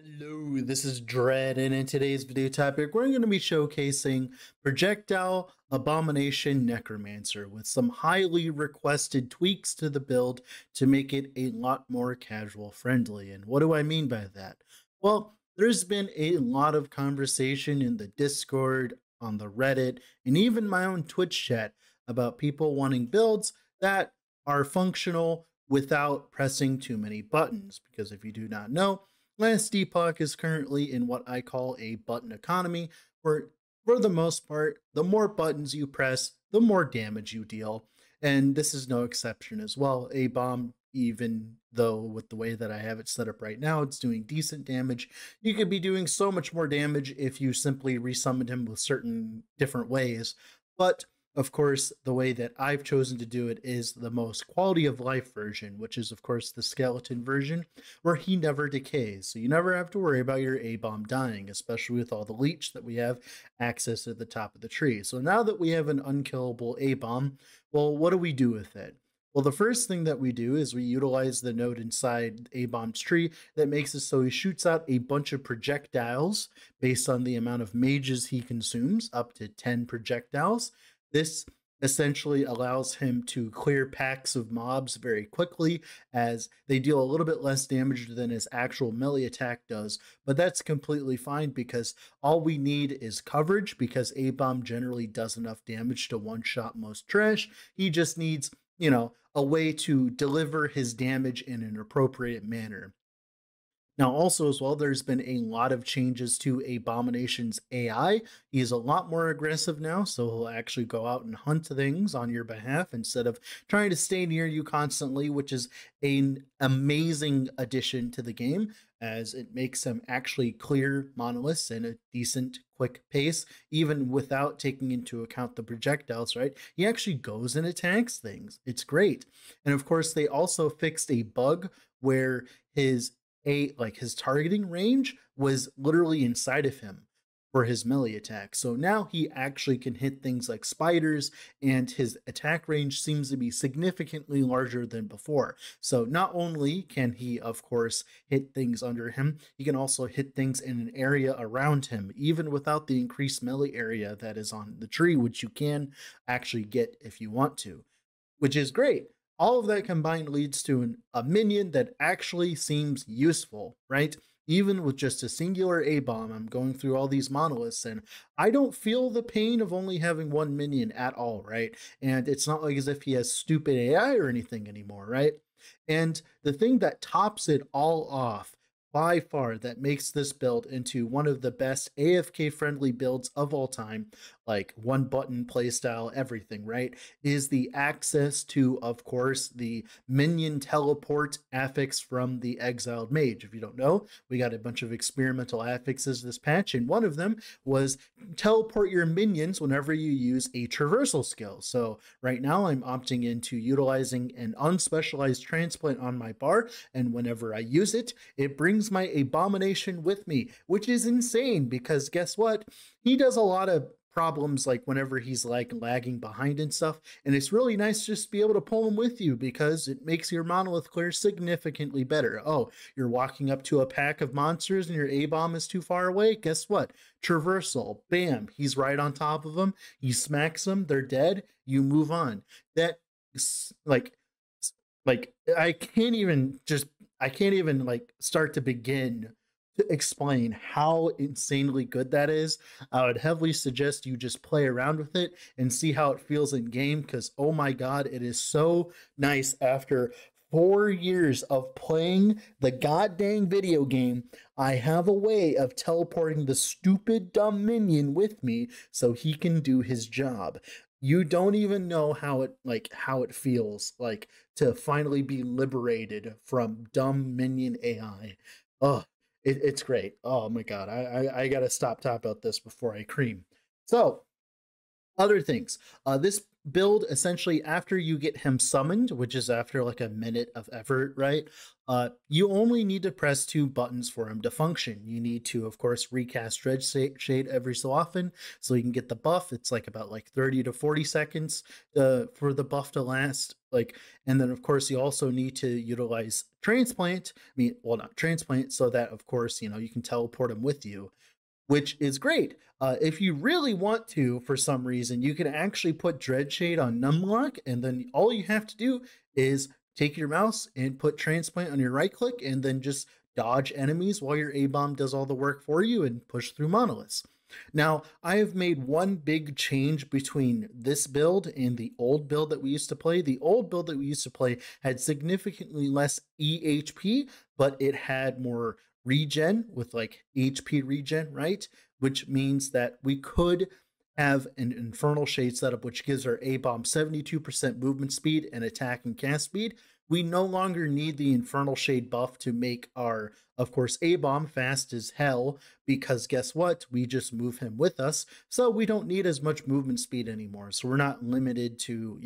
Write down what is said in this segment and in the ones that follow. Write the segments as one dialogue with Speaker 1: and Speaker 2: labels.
Speaker 1: Hello, this is Dread, and in today's video topic, we're going to be showcasing Projectile Abomination Necromancer with some highly requested tweaks to the build to make it a lot more casual friendly. And what do I mean by that? Well, there's been a lot of conversation in the Discord, on the Reddit, and even my own Twitch chat about people wanting builds that are functional without pressing too many buttons. Because if you do not know, last Epoch is currently in what I call a button economy, where for the most part, the more buttons you press, the more damage you deal. And this is no exception as well. Abom, even though with the way that I have it set up right now, it's doing decent damage. You could be doing so much more damage if you simply resummoned him with certain different ways. But of course, the way that I've chosen to do it is the most quality of life version, which is, of course, the skeleton version, where he never decays. So you never have to worry about your A-bomb dying, especially with all the leech that we have access at the top of the tree. So now that we have an unkillable A-bomb, well, what do we do with it? Well, the first thing that we do is we utilize the node inside A-bomb's tree that makes it so he shoots out a bunch of projectiles based on the amount of mages he consumes, up to 10 projectiles. This essentially allows him to clear packs of mobs very quickly, as they deal a little bit less damage than his actual melee attack does. But that's completely fine because all we need is coverage, because A-bomb generally does enough damage to one-shot most trash. He just needs, a way to deliver his damage in an appropriate manner. Now, also as well, there's been a lot of changes to Abomination's AI. He is a lot more aggressive now, so he'll actually go out and hunt things on your behalf instead of trying to stay near you constantly, which is an amazing addition to the game, as it makes him actually clear monoliths in a decent, quick pace, even without taking into account the projectiles, right? He actually goes and attacks things. It's great. And of course, they also fixed a bug where his targeting range was literally inside of him for his melee attack. So now he actually can hit things like spiders, and his attack range seems to be significantly larger than before. So not only can he, of course, hit things under him, he can also hit things in an area around him, even without the increased melee area that is on the tree, which you can actually get if you want to, which is great. All of that combined leads to a minion that actually seems useful, right? Even with just a singular A-bomb, I'm going through all these monoliths, and I don't feel the pain of only having one minion at all, right? And it's not like as if he has stupid AI or anything anymore, right? And the thing that tops it all off by far, that makes this build into one of the best AFK friendly builds of all time, like one button playstyle, everything, right, is the access to, of course, the Minion Teleport Affix from the Exiled Mage. If you don't know, we got a bunch of experimental affixes this patch, and one of them was teleport your minions whenever you use a traversal skill. So right now I'm opting into utilizing an unspecialized transplant on my bar, and whenever I use it, it brings my Abomination with me, which is insane because guess what? He does a lot of problems like whenever he's like lagging behind and stuff, and it's really nice just to be able to pull him with you because it makes your monolith clear significantly better. Oh, you're walking up to a pack of monsters and your A-bomb is too far away? Guess what? Traversal, bam, he's right on top of them, he smacks them, they're dead, you move on. That like I can't even like start to begin to explain how insanely good that is. I would heavily suggest you just play around with it and see how it feels in game, because oh my god, it is so nice. After 4 years of playing the goddamn video game, I have a way of teleporting the stupid dumb minion with me so he can do his job. You don't even know how it feels like to finally be liberated from dumb minion AI. Oh, it's great. Oh my god, I gotta stop talking about this before I cream. So other things. This build, essentially after you get him summoned, which is after like a minute of effort, right? You only need to press 2 buttons for him to function. You need to, of course, recast Dread Shade every so often so you can get the buff. It's like about like 30 to 40 seconds for the buff to last. Like, and then of course you also need to utilize Transplant. I mean, well, not Transplant, so that of course you can teleport him with you, which is great. If you really want to, for some reason, you can actually put Dreadshade on Numlock, and then all you have to do is take your mouse and put Transplant on your right click, and then just dodge enemies while your A-Bomb does all the work for you and push through monoliths. Now, I have made one big change between this build and the old build that we used to play. The old build that we used to play had significantly less EHP, but it had more regen with like HP regen, right? Which means that we could have an Infernal Shade setup, which gives our A-Bomb 72% movement speed and attack and cast speed. We no longer need the Infernal Shade buff to make our, of course, A-Bomb fast as hell, because guess what? We just move him with us, so we don't need as much movement speed anymore. So we're not limited to,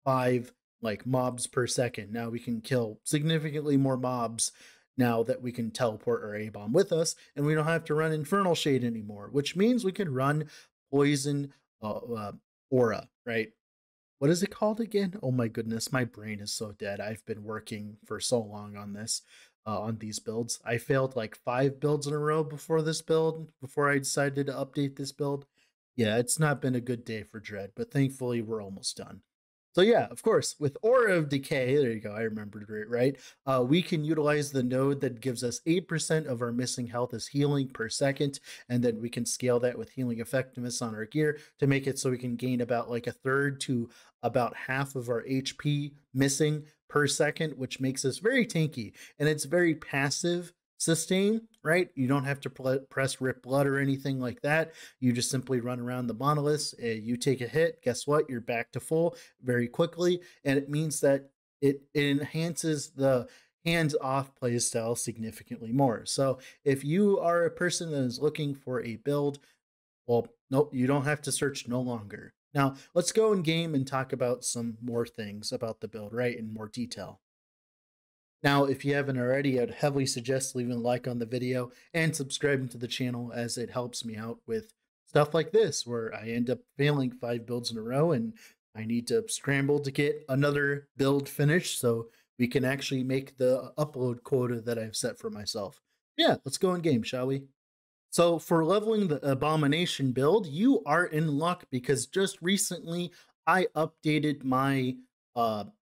Speaker 1: 5 like mobs per second. Now we can kill significantly more mobs now that we can teleport our A-Bomb with us, and we don't have to run Infernal Shade anymore, which means we can run Poison Aura, right? What is it called again? Oh my goodness, my brain is so dead. I've been working for so long on this, on these builds. I failed like 5 builds in a row before this build, before I decided to update this build. Yeah, it's not been a good day for Dread, but thankfully we're almost done. So yeah, of course, with Aura of Decay, there you go, I remembered it right. We can utilize the node that gives us 8% of our missing health as healing per second, and then we can scale that with healing effectiveness on our gear to make it so we can gain about like a third to about half of our HP missing per second, which makes us very tanky, and it's very passive sustain, right? You don't have to press rip blood or anything like that. You just simply run around the monoliths, you take a hit, guess what? You're back to full very quickly, and it means that it enhances the hands-off playstyle significantly more. So if you are a person that is looking for a build, well, nope, you don't have to search no longer. Now, let's go in game and talk about some more things about the build, right, in more detail. Now, if you haven't already, I'd heavily suggest leaving a like on the video and subscribing to the channel, as it helps me out with stuff like this, where I end up failing 5 builds in a row and I need to scramble to get another build finished so we can actually make the upload quota that I've set for myself. Yeah, let's go in game, shall we? So for leveling the Abomination build, you are in luck, because just recently I updated my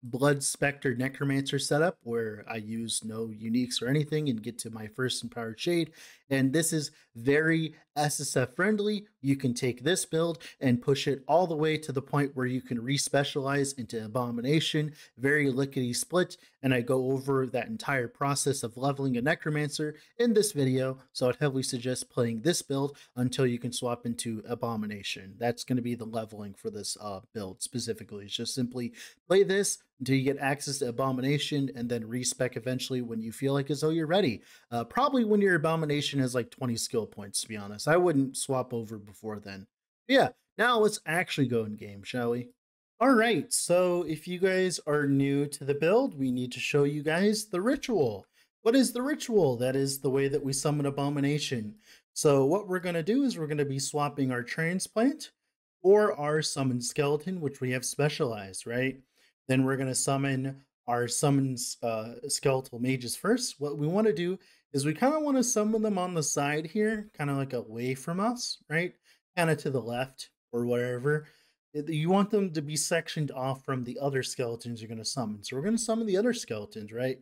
Speaker 1: Blood Spectre Necromancer setup, where I use no uniques or anything and get to my first empowered shade. And this is very SSF friendly. You can take this build and push it all the way to the point where you can respecialize into Abomination, very lickety split. And I go over that entire process of leveling a Necromancer in this video, so I'd heavily suggest playing this build until you can swap into Abomination. That's going to be the leveling for this build specifically. It's just simply play this until you get access to Abomination, and then respec eventually when you feel like as though you're ready. Probably when your Abomination has like 20 skill points, to be honest. I wouldn't swap over before then. But yeah, now let's actually go in game, shall we? All right, so if you guys are new to the build, we need to show you guys the ritual. What is the ritual? That is the way that we summon Abomination. So what we're going to do is we're going to be swapping our Transplant or our Summon Skeleton, which we have specialized, right? Then we're going to summon our Summons Skeletal Mages first. What we want to do is we kind of want to summon them on the side here, kind of like away from us, right? Kind of to the left or wherever. You want them to be sectioned off from the other skeletons you're going to summon. So we're going to summon the other skeletons, right?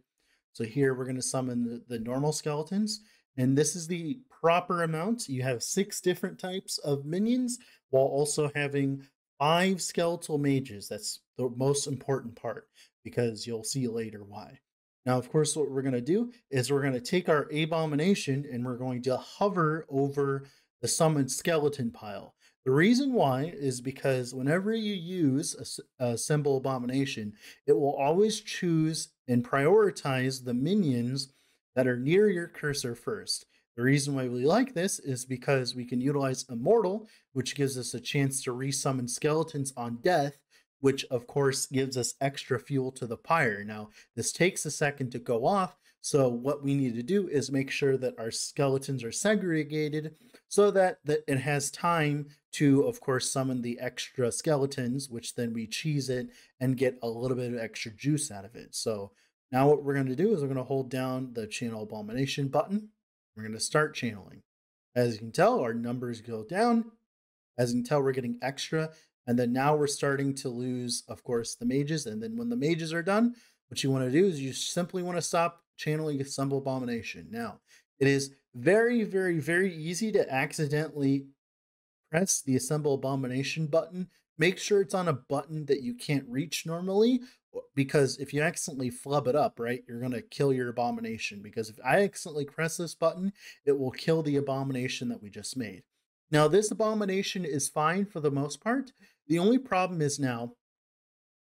Speaker 1: So here we're going to summon the normal skeletons, and this is the proper amount. You have 6 different types of minions while also having 5 skeletal mages. That's the most important part, because you'll see later why. Now, of course, what we're going to do is we're going to take our Abomination and we're going to hover over the summoned skeleton pile. The reason why is because whenever you use a symbol Abomination, it will always choose and prioritize the minions that are near your cursor first. The reason why we like this is because we can utilize Immortal, which gives us a chance to resummon skeletons on death which of course gives us extra fuel to the pyre. Now, this takes a second to go off, so what we need to do is make sure that our skeletons are segregated so that it has time to, of course, summon the extra skeletons, which then we cheese it and get a little bit of extra juice out of it. So now what we're going to do is we're going to hold down the Channel Abomination button. We're going to start channeling. As you can tell, our numbers go down. As you can tell, we're getting extra. And then now we're starting to lose, of course, the mages. And then when the mages are done, what you want to do is you simply want to stop channeling Assemble Abomination. Now, it is very, very, very easy to accidentally press the Assemble Abomination button. Make sure it's on a button that you can't reach normally, because if you accidentally flub it up, right, you're going to kill your abomination. Because if I accidentally press this button, it will kill the abomination that we just made. Now, this abomination is fine for the most part. The only problem is now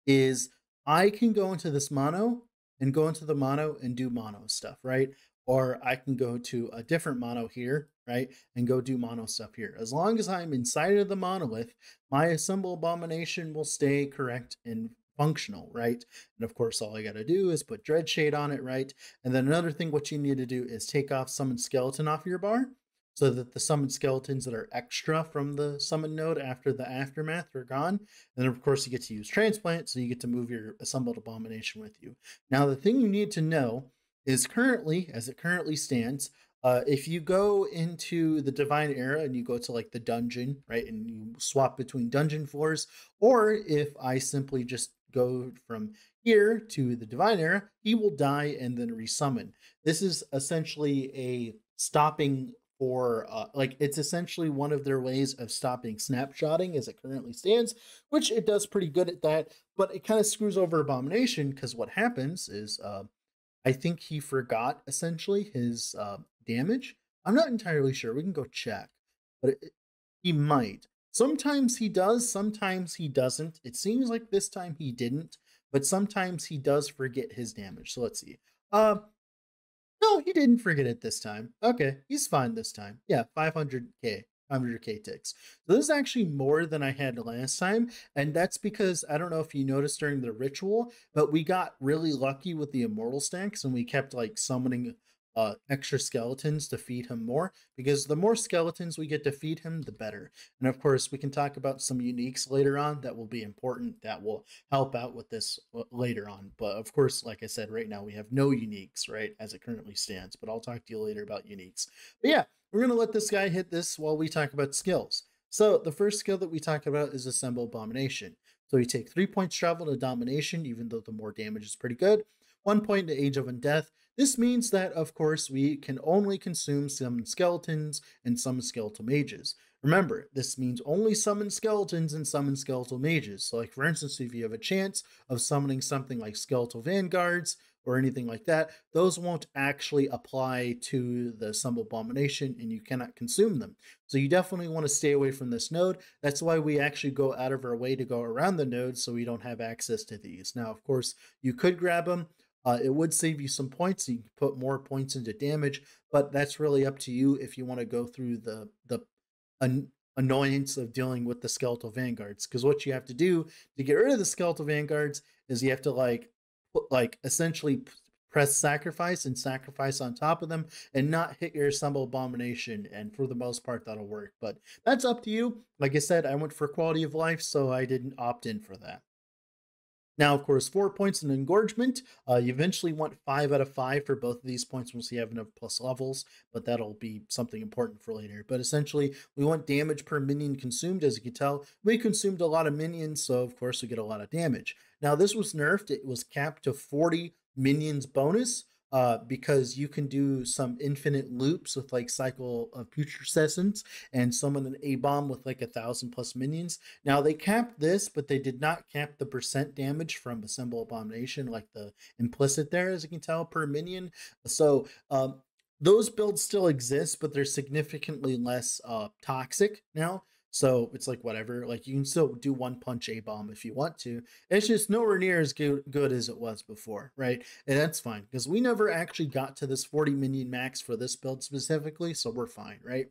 Speaker 1: is I can go into this mono and go into the mono and do mono stuff, right? Or I can go to a different mono here, right? And go do mono stuff here. As long as I'm inside of the monolith, my Assemble Abomination will stay correct and functional, right? And of course, all I got to do is put Dread Shade on it, right? And then another thing, what you need to do is take off Summon Skeleton off your bar so that the summoned skeletons that are extra from the summon node after the aftermath are gone. And then, of course, you get to use Transplant, so you get to move your Assembled Abomination with you. Now, the thing you need to know is currently, as it currently stands, if you go into the Divine Era and you go to like the dungeon, right, and you swap between dungeon floors, or if I simply just go from here to the Divine Era, he will die and then resummon. This is essentially a stopping for like, it's essentially one of their ways of stopping snapshotting as it currently stands, which it does pretty good at that, but it kind of screws over Abomination, because what happens is I think he forgot essentially his damage. I'm not entirely sure. We can go check, but he might. Sometimes he does, sometimes he doesn't. It seems like this time he didn't, but sometimes he does forget his damage. So let's see. No, he didn't forget it this time. Okay, he's fine this time. Yeah, 500k. 500k ticks. So this is actually more than I had last time, and that's because I don't know if you noticed during the ritual, but we got really lucky with the immortal stacks, and we kept like summoning extra skeletons to feed him more, because the more skeletons we get to feed him, the better. And of course, we can talk about some uniques later on that will be important, that will help out with this later on. But of course, like I said, right now we have no uniques, right, as it currently stands, but I'll talk to you later about uniques. But yeah, we're going to let this guy hit this while we talk about skills. So the first skill that we talk about is Assemble Abomination. So you take 3 points travel to Domination, even though the more damage is pretty good. 1 point to Age of Undeath. This means that, of course, we can only consume summon skeletons and summon skeletal mages. Remember, this means only summon skeletons and summon skeletal mages. So, like, for instance, if you have a chance of summoning something like skeletal vanguards or anything like that, those won't actually apply to the Assemble Abomination, and you cannot consume them. So you definitely want to stay away from this node. That's why we actually go out of our way to go around the node, so we don't have access to these. Now, of course, you could grab them. It would save you some points, so you can put more points into damage, but that's really up to you if you want to go through the annoyance of dealing with the skeletal vanguards. Because what you have to do to get rid of the skeletal vanguards is you have to essentially press sacrifice and sacrifice on top of them and not hit your Assemble Abomination, and for the most part that'll work, but that's up to you. Like I said, I went for quality of life, so I didn't opt in for that. Now, of course, 4 points in Engorgement. You eventually want 5 out of 5 for both of these points once you have enough plus levels, but that'll be something important for later. But essentially, we want damage per minion consumed. As you can tell, we consumed a lot of minions, so of course we get a lot of damage. Now, this was nerfed. It was capped to 40 minions bonus, because you can do some infinite loops with like Cycle of Putrescence and summon an Abom with like 1,000+ minions. Now they capped this, but they did not cap the percent damage from Assemble Abomination, like the implicit there, as you can tell, per minion. So those builds still exist, but they're significantly less toxic now. So it's like whatever, like you can still do one punch A-bomb if you want to. It's just nowhere near as good as it was before, right? And that's fine, because we never actually got to this 40 minion max for this build specifically, so we're fine, right?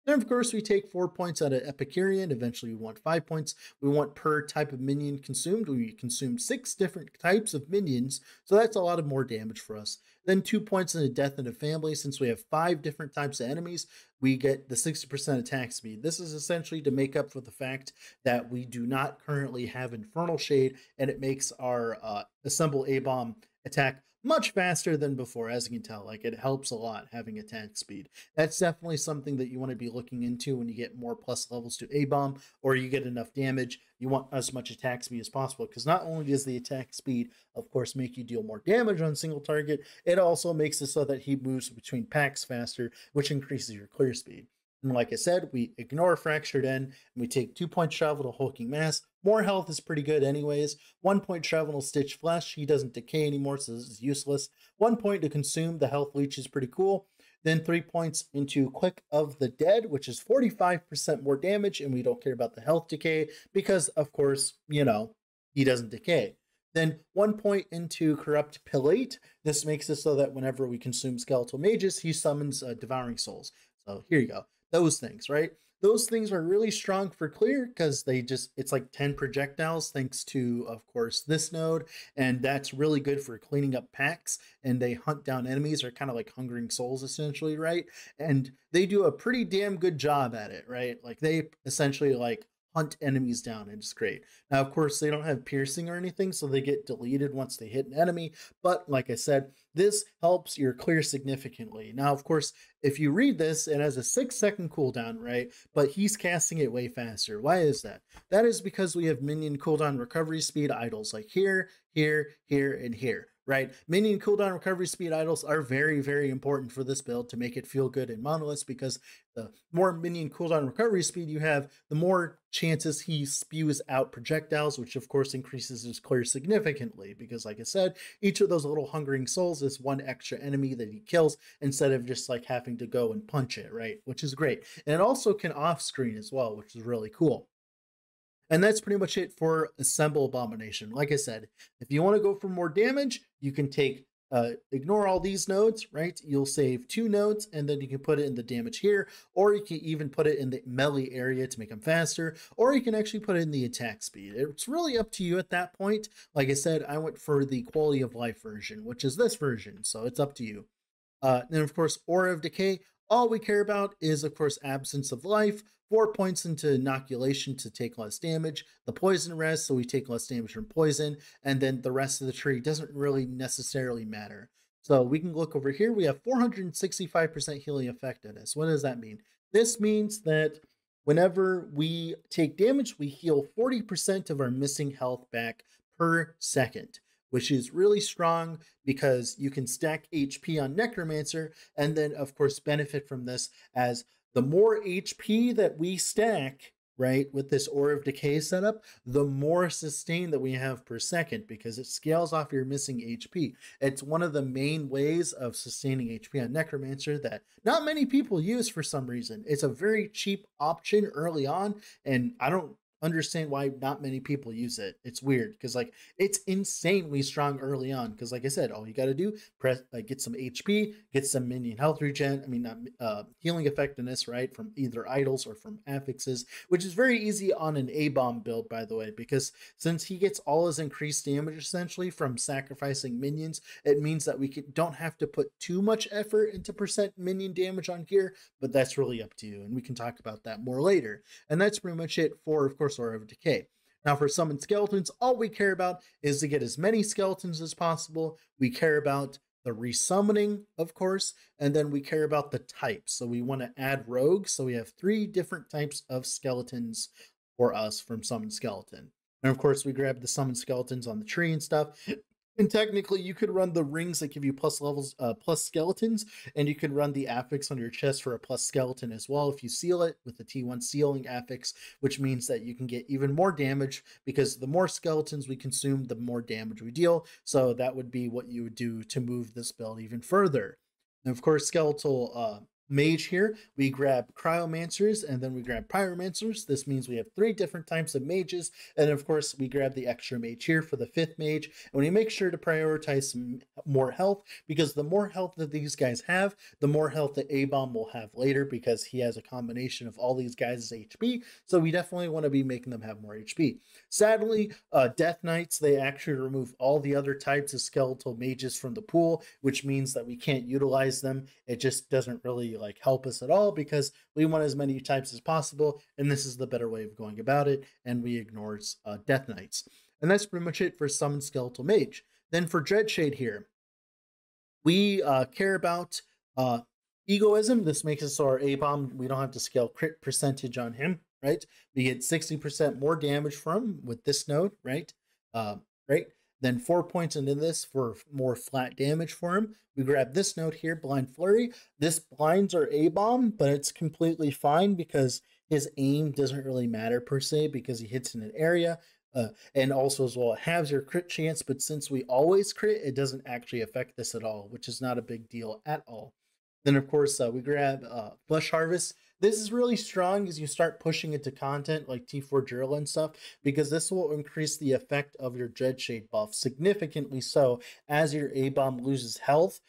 Speaker 1: And of course, we take 4 points out of Epicurean. Eventually, we want 5 points. We want per type of minion consumed. We consume 6 different types of minions, so that's a lot of more damage for us. Then 2 points in a death in a family. Since we have 5 different types of enemies, we get the 60% attack speed. This is essentially to make up for the fact that we do not currently have Infernal Shade, and it makes our Assemble Abom attack much faster than before. As you can tell, like, it helps a lot having attack speed. That's definitely something that you want to be looking into when you get more plus levels to Abom, or you get enough damage. You want as much attack speed as possible, because not only does the attack speed, of course, make you deal more damage on single target, it also makes it so that he moves between packs faster, which increases your clear speed. And like I said, we ignore Fractured End, and we take 2 point travel to Hulking Mass. More health is pretty good anyways. 1 point travel to Stitch Flesh. He doesn't decay anymore, so this is useless. 1 point to Consume. The health leech is pretty cool. Then 3 points into Quick of the Dead, which is 45% more damage, and we don't care about the health decay because, of course, you know, he doesn't decay. Then 1 point into Corrupt Pillate. This makes it so that whenever we consume Skeletal Mages, he summons Devouring Souls. So here you go. Those things, right? Those things are really strong for clear because it's like 10 projectiles thanks to, of course, this node. And that's really good for cleaning up packs, and they hunt down enemies. Are kind of like Hungering Souls, essentially, right? And they do a pretty damn good job at it, right? Like, they essentially like hunt enemies down, and it's great. Now, of course, they don't have piercing or anything, so they get deleted once they hit an enemy. But like I said, this helps your clear significantly. Now, of course, if you read this, it has a 6-second cooldown, right? But he's casting it way faster. Why is that? That is because we have minion cooldown recovery speed idols like here, here, here, and here, right? Minion cooldown recovery speed idols are very, very important for this build to make it feel good in Monoliths, because the more minion cooldown recovery speed you have, the more chances he spews out projectiles, which of course increases his clear significantly, because like I said, each of those little Hungering Souls is one extra enemy that he kills instead of just like having to go and punch it, right? Which is great. And it also can off screen as well, which is really cool. And that's pretty much it for Assemble Abomination. Like I said, if you want to go for more damage, you can ignore all these nodes, right? You'll save 2 nodes, and then you can put it in the damage here, or you can even put it in the melee area to make them faster, or you can actually put it in the attack speed. It's really up to you at that point. Like I said, I went for the quality of life version, which is this version, so it's up to you. Then, of course, Aura of Decay. All we care about is, of course, Absence of Life. 4 points into Inoculation to take less damage. The Poison Rest, so we take less damage from poison. And then the rest of the tree doesn't really necessarily matter. So we can look over here. We have 465% healing effectiveness. What does that mean? This means that whenever we take damage, we heal 40% of our missing health back per second, which is really strong because you can stack HP on Necromancer, and then, of course, benefit from this as the more HP that we stack, right, with this Aura of Decay setup, the more sustain that we have per second, because it scales off your missing HP. It's one of the main ways of sustaining HP on Necromancer that not many people use for some reason. It's a very cheap option early on, and I don't understand why not many people use it. It's weird because like it's insanely strong early on, because like I said, all you got to do get some HP, get some minion health regen, healing effectiveness, right, from either idols or from affixes, which is very easy on an A-bomb build, by the way, because since he gets all his increased damage essentially from sacrificing minions, it means that we don't have to put too much effort into percent minion damage on here, but that's really up to you, and we can talk about that more later. And that's pretty much it for, of course, Aura of Decay. Now, for Summon Skeletons, all we care about is to get as many skeletons as possible. We care about the resummoning, of course, and then we care about the types. So we want to add rogues. So we have 3 different types of skeletons for us from Summon Skeleton. And of course, we grab the Summon Skeletons on the tree and stuff. And technically, you could run the rings that give you plus levels, plus skeletons, and you could run the affix on your chest for a plus skeleton as well if you seal it with the T1 sealing affix, which means that you can get even more damage, because the more skeletons we consume, the more damage we deal. So that would be what you would do to move this build even further. And of course, skeletal mage here, we grab cryomancers and then we grab pyromancers. This means we have 3 different types of mages. And of course, we grab the extra mage here for the 5th mage. And we make sure to prioritize some more health, because the more health that these guys have, the more health that Abom will have later, because he has a combination of all these guys' HP. So we definitely want to be making them have more HP. Sadly, Death Knights, they actually remove all the other types of skeletal mages from the pool, which means that we can't utilize them. It just doesn't really like help us at all, because we want as many types as possible, and this is the better way of going about it, and we ignore Death Knights. And that's pretty much it for Summon Skeletal Mage. Then for Dreadshade here, we care about egoism. This makes it so our Abom, we don't have to scale crit percentage on him, right? We get 60% more damage from him with this node, right? Right? Then 4 points into this for more flat damage for him. We grab this node here, Blind Flurry. This blinds our Abom, but it's completely fine because his aim doesn't really matter per se, because he hits in an area. And also as well, it halves your crit chance, but since we always crit, it doesn't actually affect this at all, which is not a big deal at all. Then of course we grab Flesh Harvest. This is really strong as you start pushing into content like T4 Drill and stuff, because this will increase the effect of your Dreadshade buff significantly so as your Abom loses health.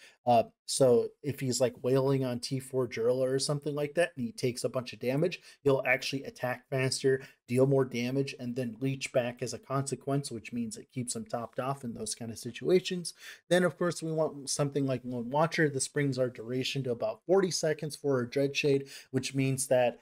Speaker 1: So if he's like wailing on T4 Driller or something like that and he takes a bunch of damage, he'll actually attack faster, deal more damage, and then leech back as a consequence, which means it keeps him topped off in those kind of situations. Then of course we want something like Lone Watcher. This brings our duration to about 40 seconds for our Dreadshade, which means that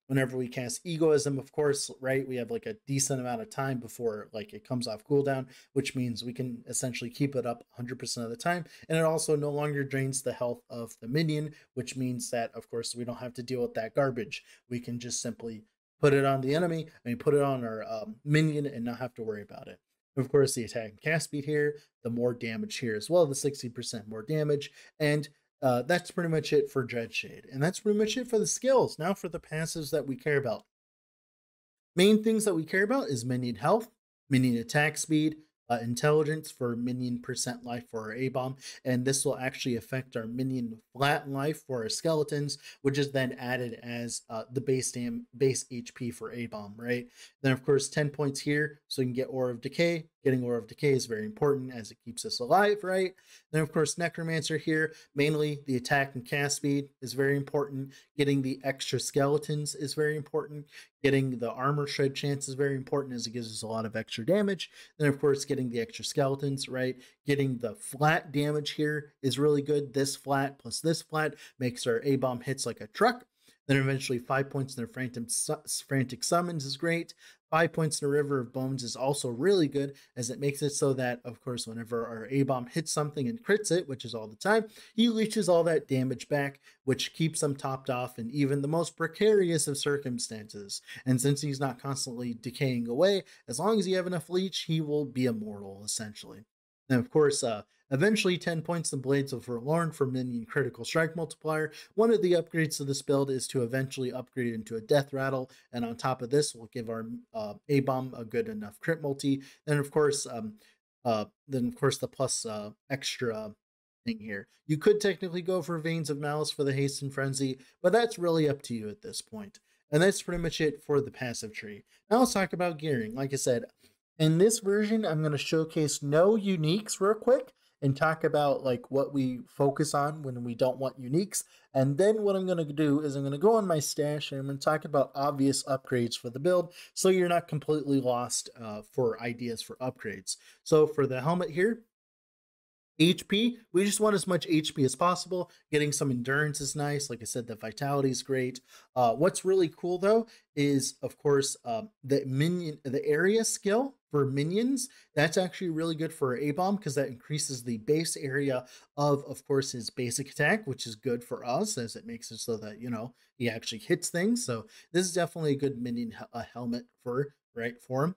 Speaker 1: whenever we cast Egoism, of course, right, we have like a decent amount of time before like it comes off cooldown, which means we can essentially keep it up 100% of the time. And it also no longer drains the health of the minion, which means that, of course, we don't have to deal with that garbage. We can just simply put it on the enemy, put it on our minion and not have to worry about it. Of course, the attack and cast speed here, the more damage here as well, the 60% more damage. And that's pretty much it for Dreadshade. And that's pretty much it for the skills. Now for the passives that we care about. Main things that we care about is minion health, minion attack speed, intelligence for minion percent life for our Abom, and this will actually affect our minion flat life for our skeletons, which is then added as the base HP for Abom, right? Then of course 10 points here, so you can get Aura of Decay. Getting Aura of Decay is very important as it keeps us alive, right? Then of course Necromancer here, mainly the attack and cast speed is very important. Getting the extra skeletons is very important. Getting the armor shred chance is very important as it gives us a lot of extra damage. Then of course getting the extra skeletons, right? Getting the flat damage here is really good. This flat plus this flat makes our Abom hits like a truck. Then eventually 5 points in the frantic summons is great. 5 points in the River of Bones is also really good, as it makes it so that, of course, whenever our Abom hits something and crits it, which is all the time, he leeches all that damage back, which keeps him topped off in even the most precarious of circumstances. And since he's not constantly decaying away, as long as you have enough leech, he will be immortal, essentially. And of course, eventually 10 points in Blades of Forlorn for minion critical strike multiplier. One of the upgrades to this build is to eventually upgrade it into a death rattle, and on top of this, we'll give our Abom a good enough crit multi. Then of course, the plus extra thing here. You could technically go for Veins of Malice for the haste and frenzy, but that's really up to you at this point. And that's pretty much it for the passive tree. Now let's talk about gearing. Like I said, in this version, I'm going to showcase no uniques real quick and talk about like what we focus on when we don't want uniques. And then what I'm going to do is I'm going to go on my stash and I'm going to talk about obvious upgrades for the build, so you're not completely lost for ideas for upgrades. So for the helmet here, HP, we just want as much HP as possible. Getting some endurance is nice. Like I said, the vitality is great. What's really cool though is, of course, the area skill for minions. That's actually really good for Abom because that increases the base area of course, his basic attack, which is good for us as it makes it so that, you know, he actually hits things. So this is definitely a good minion helmet for him.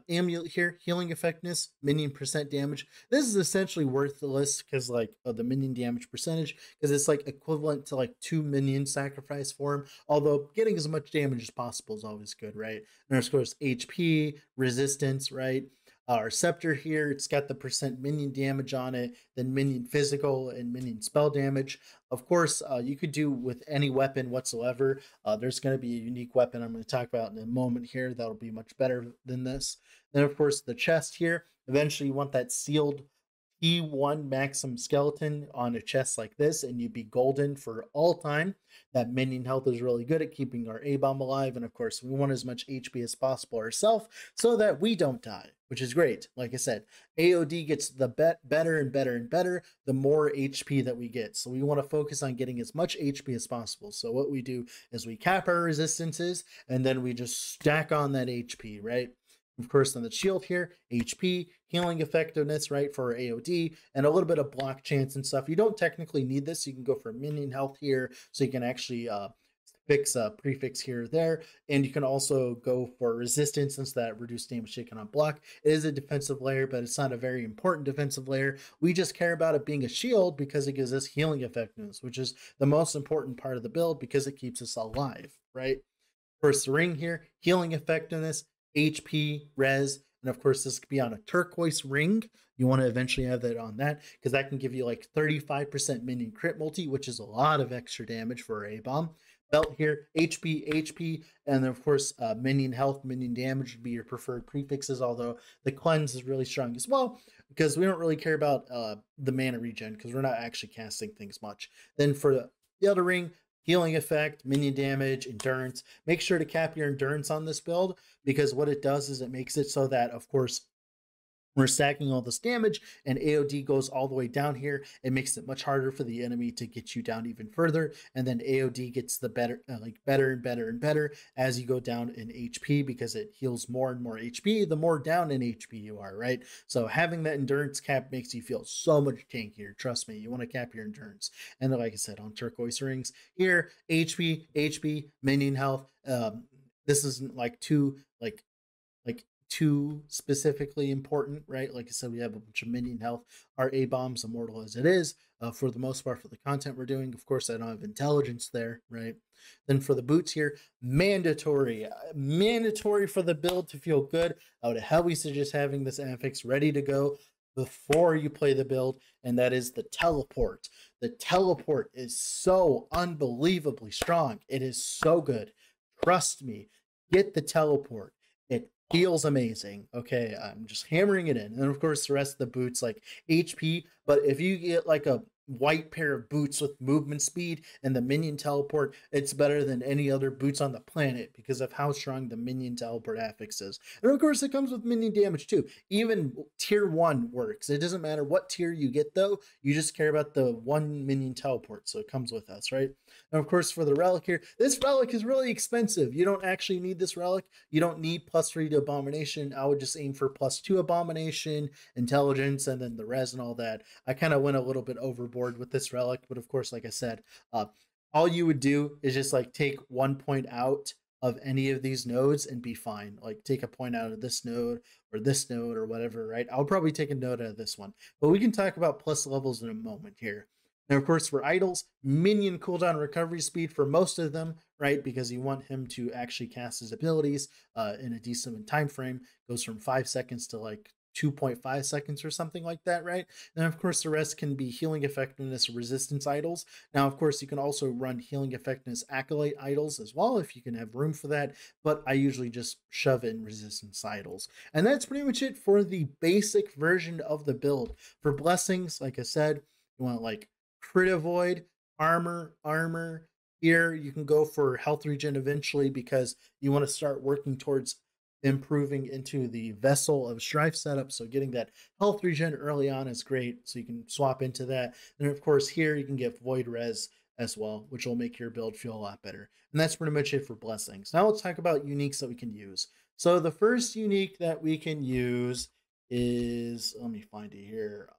Speaker 1: Amulet here, healing effectiveness, minion percent damage. This is essentially worthless because like the minion damage percentage, because it's like equivalent to like 2 minion sacrifice for him. Although getting as much damage as possible is always good, right? And of course HP, resistance, right? Our scepter here, it's got the percent minion damage on it, then minion physical and minion spell damage. Of course, you could do with any weapon whatsoever. There's going to be a unique weapon I'm going to talk about in a moment here that'll be much better than this. Then, of course, the chest here. Eventually, you want that sealed T1 Maximum Skeleton on a chest like this, and you'd be golden for all time. That minion health is really good at keeping our Abom alive, and of course, we want as much HP as possible ourselves so that we don't die, which is great. Like I said, AOD gets the better and better and better the more HP that we get. So we want to focus on getting as much HP as possible. So what we do is we cap our resistances, and then we just stack on that HP, right? Of course, on the shield here, HP, healing effectiveness, right, for AOD, and a little bit of block chance and stuff. You don't technically need this. You can go for minion health here, so you can actually fix a prefix here or there. And you can also go for resistance, since that reduced damage taken on block. It is a defensive layer, but it's not a very important defensive layer. We just care about it being a shield because it gives us healing effectiveness, which is the most important part of the build because it keeps us alive, right? First ring here, healing effectiveness, HP, res, and of course this could be on a turquoise ring. You want to eventually have that on that because that can give you like 35% minion crit multi, which is a lot of extra damage for a bomb. Belt here, HP, and then of course minion health, minion damage would be your preferred prefixes, although the cleanse is really strong as well because we don't really care about the mana regen because we're not actually casting things much. Then for the other ring, healing effect, minion damage, endurance. Make sure to cap your endurance on this build because what it does is it makes it so that, of course, we're stacking all this damage and AOD goes all the way down here. It makes it much harder for the enemy to get you down even further. And then AOD gets the better and better and better as you go down in HP because it heals more and more HP, the more down in HP you are, right? So having that endurance cap makes you feel so much tankier. Trust me, you want to cap your endurance. And then, like I said, on turquoise rings here, HP, minion health. This isn't like too specifically important, right? Like I said, we have a bunch of minion health. Our A-bomb's immortal as it is, for the most part for the content we're doing. Of course, I don't have intelligence there, right? Then for the boots here, mandatory for the build to feel good. I would heavily suggest having this affix ready to go before you play the build, and that is the teleport. The teleport is so unbelievably strong. It is so good. Trust me, get the teleport. It feels amazing. Okay, I'm just hammering it in. And of course, the rest of the boots like HP. But if you get like a white pair of boots with movement speed and the minion teleport, it's better than any other boots on the planet because of how strong the minion teleport affix is. And of course, it comes with minion damage too. Even tier 1 works. It doesn't matter what tier you get though. You just care about the one minion teleport. So it comes with us, right? And of course, for the relic here, this relic is really expensive. You don't actually need this relic. You don't need +3 to Abomination. I would just aim for +2 Abomination, Intelligence, and then the res and all that. I kind of went a little bit overboard with this relic, but of course, like I said, all you would do is just like take 1 point out of any of these nodes and be fine. Like take a point out of this node or whatever, right? I'll probably take a node out of this one, but we can talk about plus levels in a moment here. And of course, for idols, minion cooldown recovery speed for most of them, right? Because you want him to actually cast his abilities in a decent time frame. Goes from 5 seconds to like 2.5 seconds or something like that, right? And of course, the rest can be healing effectiveness resistance idols. Now, of course, you can also run healing effectiveness acolyte idols as well if you can have room for that, but I usually just shove in resistance idols. And that's pretty much it for the basic version of the build. For blessings, like I said, you want like crit avoid, armor. Here you can go for health regen eventually because you want to start working towards improving into the Vessel of Strife setup. So getting that health regen early on is great. So you can swap into that. And of course here you can get void res as well, which will make your build feel a lot better. And that's pretty much it for blessings. Now let's talk about uniques that we can use. So the first unique that we can use is, let me find it here.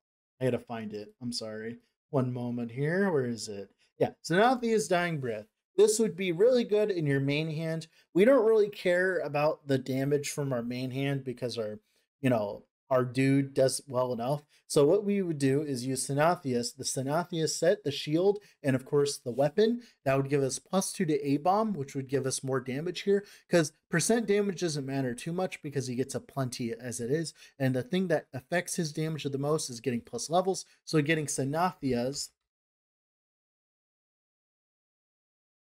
Speaker 1: I gotta find it. I'm sorry. One moment here. Where is it? Yeah, Xenothia's Dying Breath. This would be really good in your main hand. We don't really care about the damage from our main hand because our our dude does well enough. So what we would do is use Synatheus, the Synatheus set, the shield, and of course the weapon. That would give us +2 to Abom, which would give us more damage here, because percent damage doesn't matter too much because he gets a plenty as it is. And the thing that affects his damage the most is getting plus levels. So getting Synatheus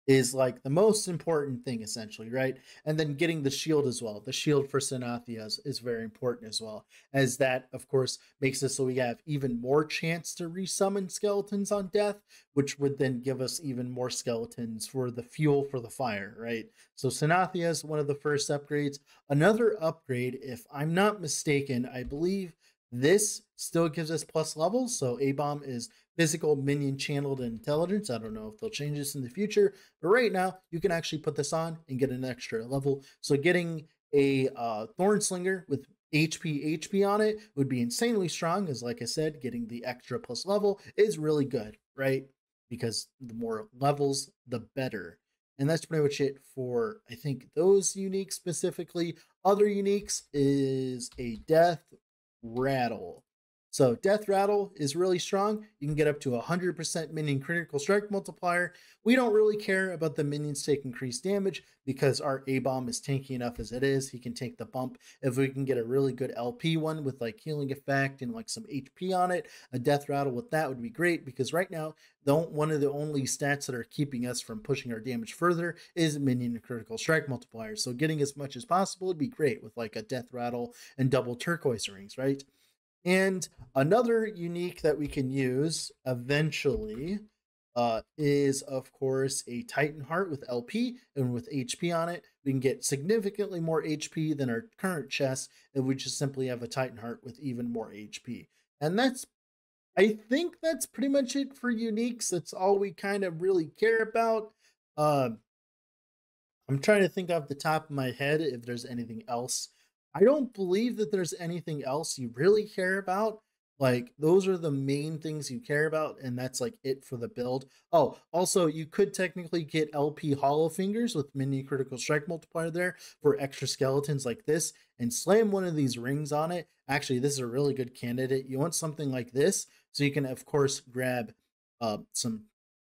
Speaker 1: is like the most important thing essentially, right? And then getting the shield as well. The shield for Synatheus is very important as well, as that of course makes it so we have even more chance to resummon skeletons on death, which would then give us even more skeletons for the fuel for the fire, right? So Synatheus, one of the first upgrades. Another upgrade, if I'm not mistaken, I believe this still gives us plus levels. So Abom is physical, minion, channeled, and intelligence. I don't know if they'll change this in the future, but right now you can actually put this on and get an extra level. So getting a Thorn Slinger with HP on it would be insanely strong, as like I said, getting the extra plus level is really good, right? Because the more levels, the better. And that's pretty much it for, I think, those uniques specifically. Other uniques is a Death Rattle. So Death Rattle is really strong. You can get up to 100% minion critical strike multiplier. We don't really care about the minions take increased damage because our Abom is tanky enough as it is. He can take the bump. If we can get a really good LP one with like healing effect and like some HP on it, a Death Rattle with that would be great, because right now one of the only stats that are keeping us from pushing our damage further is minion critical strike multiplier. So getting as much as possible would be great with like a Death Rattle and double turquoise rings, right? And another unique that we can use eventually is, of course, a Titan Heart with LP and with HP on it. We can get significantly more HP than our current chest if we just simply have a Titan Heart with even more HP. And I think that's pretty much it for uniques. That's all we kind of really care about. Uh, I'm trying to think off the top of my head if there's anything else. I don't believe that there's anything else you really care about. Like, those are the main things you care about, and that's like it for the build. Oh, also, you could technically get LP Hollow Fingers with mini critical strike multiplier there for extra skeletons like this, and slam one of these rings on it. Actually, this is a really good candidate. You want something like this, so you can, of course, grab some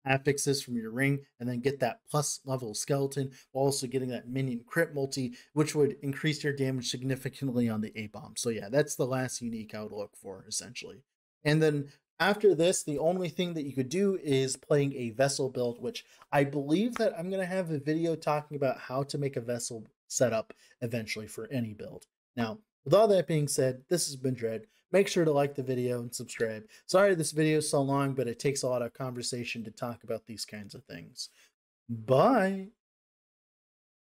Speaker 1: affixes from your ring and then get that plus level skeleton while also getting that minion crit multi, which would increase your damage significantly on the A-bomb. So yeah, that's the last unique I would look for essentially. And then after this, the only thing that you could do is playing a vessel build, which I believe that I'm going to have a video talking about how to make a vessel setup eventually for any build. Now, with all that being said, this has been Dread. Make sure to like the video and subscribe. Sorry this video is so long, but it takes a lot of conversation to talk about these kinds of things. Bye!